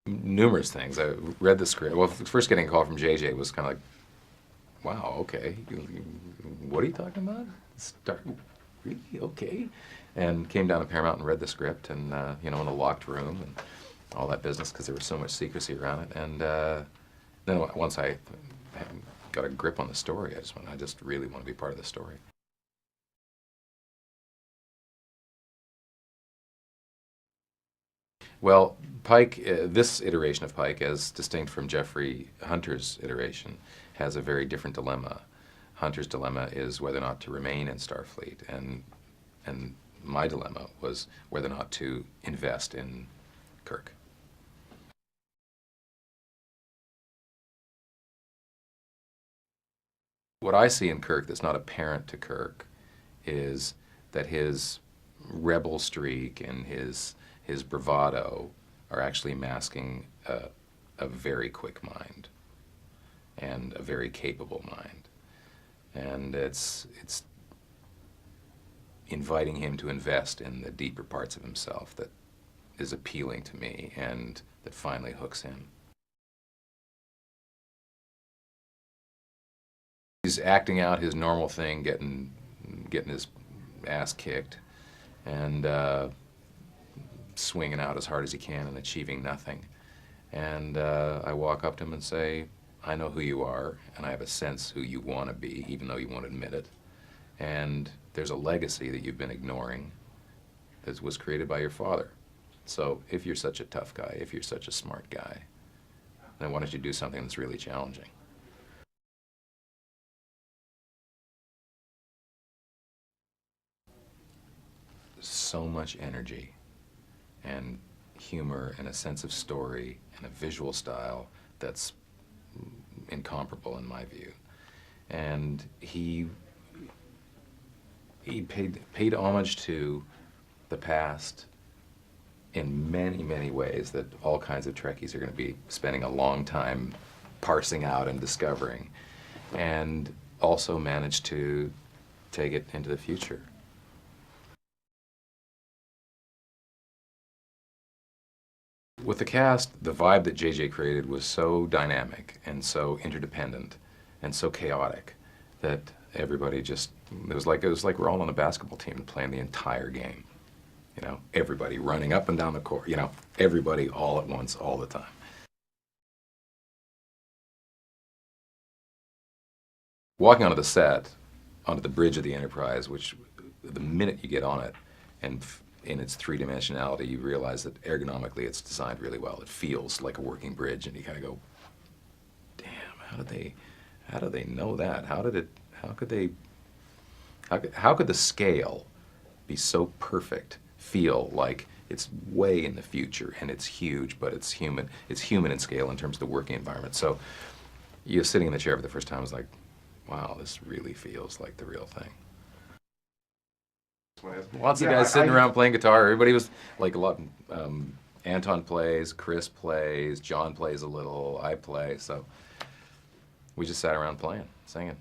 Numerous things. I read the script. Well, first getting a call from J.J. was kind of like, wow, okay. What are you talking about? Really? Okay. And came down to Paramount and read the script, and, in a locked room and all that business because there was so much secrecy around it. And then once I got a grip on the story, I just really want to be part of the story. Well, Pike, this iteration of Pike, as distinct from Jeffrey Hunter's iteration, has a very different dilemma. Hunter's dilemma is whether or not to remain in Starfleet, and my dilemma was whether or not to invest in Kirk. What I see in Kirk that's not apparent to Kirk is that his rebel streak and his bravado are actually masking a very quick mind and a very capable mind. And it's inviting him to invest in the deeper parts of himself that is appealing to me and that finally hooks him. He's acting out his normal thing, getting his ass kicked, and swinging out as hard as he can and achieving nothing. And I walk up to him and say, I know who you are, and I have a sense who you want to be, even though you won't admit it. And there's a legacy that you've been ignoring that was created by your father. So if you're such a tough guy, if you're such a smart guy, then why don't you do something that's really challenging? So much energy and humor and a sense of story and a visual style that's incomparable in my view. And he paid homage to the past in many, many ways that all kinds of Trekkies are going to be spending a long time parsing out and discovering, and also managed to take it into the future. With the cast, the vibe that J.J. created was so dynamic and so interdependent and so chaotic that everybody just, it was like we're all on a basketball team playing the entire game. Everybody running up and down the court, everybody all at once, all the time. Walking onto the set, onto the bridge of the Enterprise, which the minute you get on it, and in its three-dimensionality, you realize that ergonomically it's designed really well. It feels like a working bridge, and you kind of go, damn, how did they know that? How could the scale be so perfect, feel like it's way in the future, and it's huge, but it's human in scale in terms of the working environment. So you're sitting in the chair for the first time, it's like, wow, this really feels like the real thing. Lots of guys sitting around playing guitar. Everybody was like a lot. Anton plays, Chris plays, John plays a little, I play. So we just sat around playing, singing.